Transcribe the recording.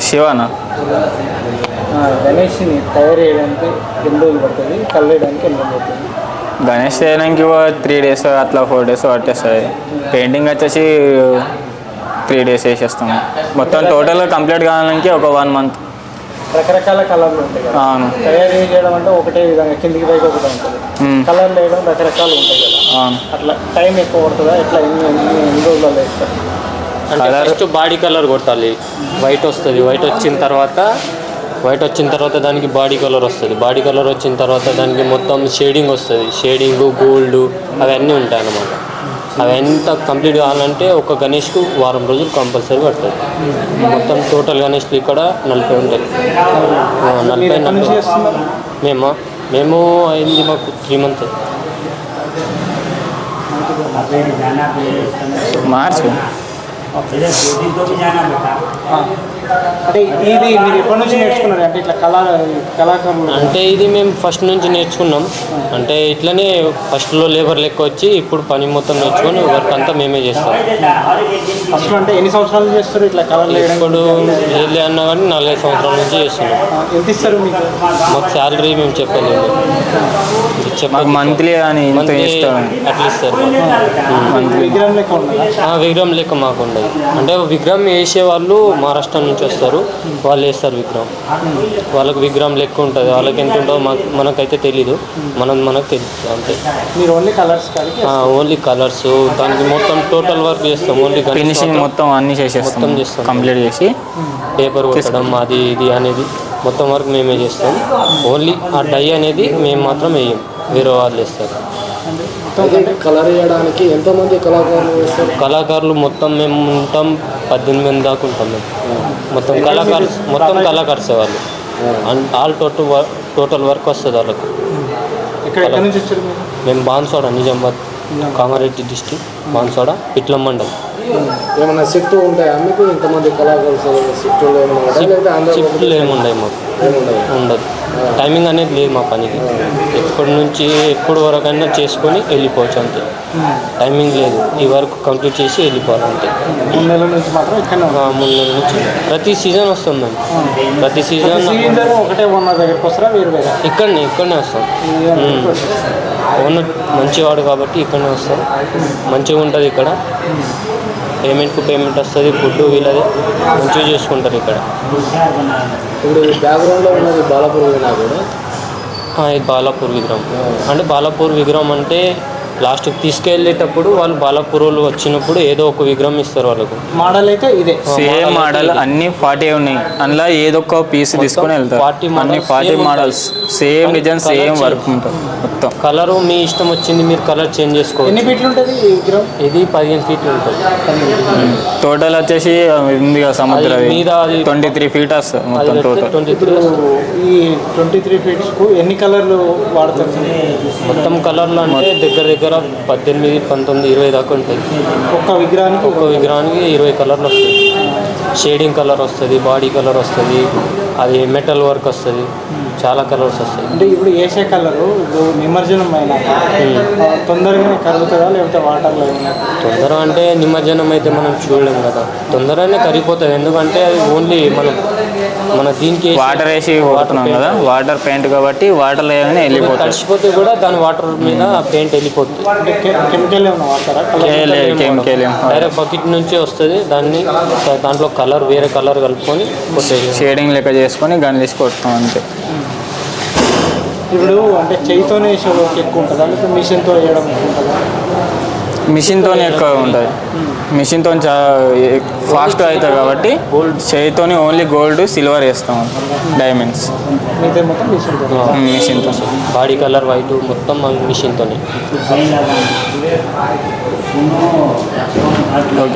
శివనా? గణేష్ని తయారు చేయడానికి ఎన్ని రోజులు పడుతుంది, కళ్ళు వేయడానికి ఎన్ని రోజులు పడుతుంది? గణేష్ చేయడానికి 3 days అట్లా 4 days పట్టేస్తుంది. పెయింటింగ్ వచ్చేసి 3 days వేసేస్తాము. మొత్తం టోటల్గా కంప్లీట్ కావడానికి ఒక 1 month. రకరకాల కలర్లు ఉంటాయి కదా. అవును. తయారు చేయడం అంటే ఒకటే విధంగా కిందికి పైకి ఒకటి ఉంటుంది, కలర్లు వేయడం రకరకాలు ఉంటాయి కదా. అవును. అట్లా టైం ఎక్కువ పడుతుందా? ఎట్లా ఎన్ని రోజులలో వేస్తారు? అంటే ఫస్ట్ బాడీ కలర్ కొట్టాలి. వైట్ వస్తుంది. వైట్ వచ్చిన తర్వాత దానికి బాడీ కలర్ వస్తుంది. బాడీ కలర్ వచ్చిన తర్వాత దానికి మొత్తం షేడింగ్ వస్తుంది. షేడింగ్, గోల్డ్ అవన్నీ ఉంటాయి అన్నమాట. అవి ఎంత కంప్లీట్ కావాలంటే ఒక గణేష్కు 1 వారం రోజులు కంపల్సరీ పడుతుంది. మొత్తం టోటల్ గణేష్లు ఇక్కడ 40 ఉంటాయి. 40 మేము అయింది మాకు 3 months. మార్చ్. అంటే ఇది మీరు ఎప్పటి నుంచి నేర్చుకున్నారు? అంటే ఇట్లా కళాకారులు అంటే ఇది మేము ఫస్ట్ నుంచి నేర్చుకున్నాం. అంటే ఇట్లనే ఫస్ట్లో లేబర్ లెక్క వచ్చి ఇప్పుడు పని మొత్తం నేర్చుకొని వర్క్ అంతా మేమే చేస్తాం. ఫస్ట్ అంటే ఎన్ని సంవత్సరాలు చేస్తారు ఇట్లా కలర్లు? ఇప్పుడు ఏది అన్నా కానీ 4-5 సంవత్సరాల నుంచి చేస్తున్నాం. ఎంత ఇస్తారు మీకు? మాకు శాలరీ మేము చెప్పలేము. మంత్లీ అని అట్లా ఇస్తారు. విగ్రహం లెక్క ఉన్నదా? విగ్రహం లెక్క మాకు ఉండదు. అంటే విగ్రహం వేసే వాళ్ళు మహారాష్ట్ర నుంచి వస్తారు. వాళ్ళు వేస్తారు విగ్రహం. వాళ్ళకి విగ్రహం లెక్క ఉంటుంది. వాళ్ళకి ఎంత ఉంటుందో మనకైతే తెలీదు. మనకు తెలుస్తుంది అంతే. మీరు ఓన్లీ కలర్స్? ఓన్లీ కలర్స్, దానికి మొత్తం టోటల్ వర్క్ చేస్తాం. ఓన్లీ ఫినిషింగ్ మొత్తం అన్ని మొత్తం చేస్తాం. కంప్లీట్ చేసి పేపర్ కొట్టడం అది ఇది అనేది మొత్తం వర్క్ మేమే చేస్తాం. ఓన్లీ ఆ డై అనేది మేము మాత్రం వేయం, వేరే వాళ్ళు వేస్తారు. కలర్ వేయడానికి ఎంతోమంది కళాకారులు వేస్తారు? కళాకారులు మొత్తం మేము ఉంటాం 18 మంది దాకా ఉంటాం మేము. మొత్తం కళాకారుసే వాళ్ళు. ఆల్ టోటల్ వర్క్ వస్తుంది వాళ్ళకు. ఎక్కడి నుంచి వచ్చారు? మేము బాన్సోడ, నిజామాబాద్, కామారెడ్డి డిస్ట్రిక్ట్, బాన్సోడ, పిట్లం మండలం. ఏమన్నా షిఫ్ట్ ఉంటాయా మీకు? ఇంతమంది కళాకారులు షిఫ్ట్లు ఏముండవు మాకు, ఉండదు. టైమింగ్ అనేది లేదు మా పనికి. ఎప్పటి వరకైనా చేసుకొని వెళ్ళిపోవచ్చు అంతే. టైమింగ్ లేదు. ఈ వర్క్ కంప్లీట్ చేసి వెళ్ళిపోవాలి అంతే. 3 నెలల నుంచి మాత్రం ఇక్కడ 3 నెలల నుంచి ప్రతి సీజన్ వస్తాం మేము. ప్రతి సీజన్ ఒకటే ఓనర్ దగ్గరికి వస్తారా? ఇక్కడనే వస్తాం. ఓనర్ మంచివాడు కాబట్టి ఇక్కడనే వస్తాం. మంచిగా ఉంటుంది ఇక్కడ. పేమెంట్ వస్తుంది. ఫుడ్ వీళ్ళది మంచిగా చేసుకుంటారు ఇక్కడ. ఇప్పుడు బ్యాక్గ్రౌండ్లో ఉన్నది బాలాపూర్ విగ్రహం కూడా. ఇది బాలాపూర్ విగ్రహం. అంటే బాలాపూర్ విగ్రహం అంటే లాస్ట్కి తీసుకెళ్ళేటప్పుడు వాళ్ళు బాలాపూర్ వాళ్ళు వచ్చినప్పుడు ఏదో ఒక విగ్రహం ఇస్తారు వాళ్ళకు. మోడల్ అయితే ఇదే సేమ్ మోడల్ అన్ని 40 ఉన్నాయి. అందులో ఏదో ఒక పీస్ తీసుకొని వెళ్తారు. 40 models same design same work ఉంటుంది. మొత్తం కలరు మీ ఇష్టం వచ్చింది, మీరు కలర్ చేంజ్ చేసుకోవచ్చు. ఎన్ని ఫీట్లు ఉంటుంది ఈ విగ్రహం? ఇది 15 ఫీట్లు ఉంటుంది. టోటల్ వచ్చేసి ఉంది కదా సముద్రం మీద 23 feet వస్తుంది మొత్తం టోటల్. 23 ఈ 23 feetsకు ఎన్ని కలర్లు వాడతారు? మొత్తం కలర్లు అంటే దగ్గర 18, 19, 20 దాకా ఉంటాయి. ఒక్క విగ్రహానికి 20 కలర్లు వస్తాయి. షేడింగ్ కలర్ వస్తుంది, బాడీ కలర్ వస్తుంది, అది మెటల్ వర్క్ వస్తుంది, చాలా కలర్స్ వస్తాయి. అంటే ఇప్పుడు వేసే కలరు నిమజ్జనం అయినాక తొందరగానే కరుగుతుందా లేకపోతే వాటర్లో? తొందర అంటే నిమజ్జనం అయితే మనం చూడలేము కదా. తొందరగానే కరిగిపోతుంది. ఎందుకంటే అది ఓన్లీ మన దీనికి వాటర్ వేసి వాడుతున్నాం కదా, వాటర్ పెయింట్ కాబట్టి వాటర్ వేయగానే వెళ్ళిపోతుంది. తడిచిపోతే కూడా దాని వాటర్ మీద పెయింట్ వెళ్ళిపోతుంది. కెమికల్ ఏమైనా వాడతారా? కెమికల్ డైరెక్ట్ బకెట్ నుంచి వస్తుంది. దాంట్లో కలర్ వేరే కలర్ కలుపుకొని షేడింగ్ లెక్క చేసుకొని గన్ వేసి కొడతాం అంతే. ఇప్పుడు అంటే చేయితోనే వేసేవాళ్ళకి ఎక్కువ ఉంటుందా లేకపోతే మిషన్తో వేయడం ఉంటుందా? మిషన్తోనే ఎక్కువ ఉంటుంది. మిషన్తో చాలా ఫాస్ట్గా అవుతుంది కాబట్టి చేయితోనే ఓన్లీ గోల్డ్, సిల్వర్ వేస్తాం, డైమండ్స్ మొత్తం మిషన్తో. బాడీ కలర్ వైట్ మొత్తం మిషన్తోనే.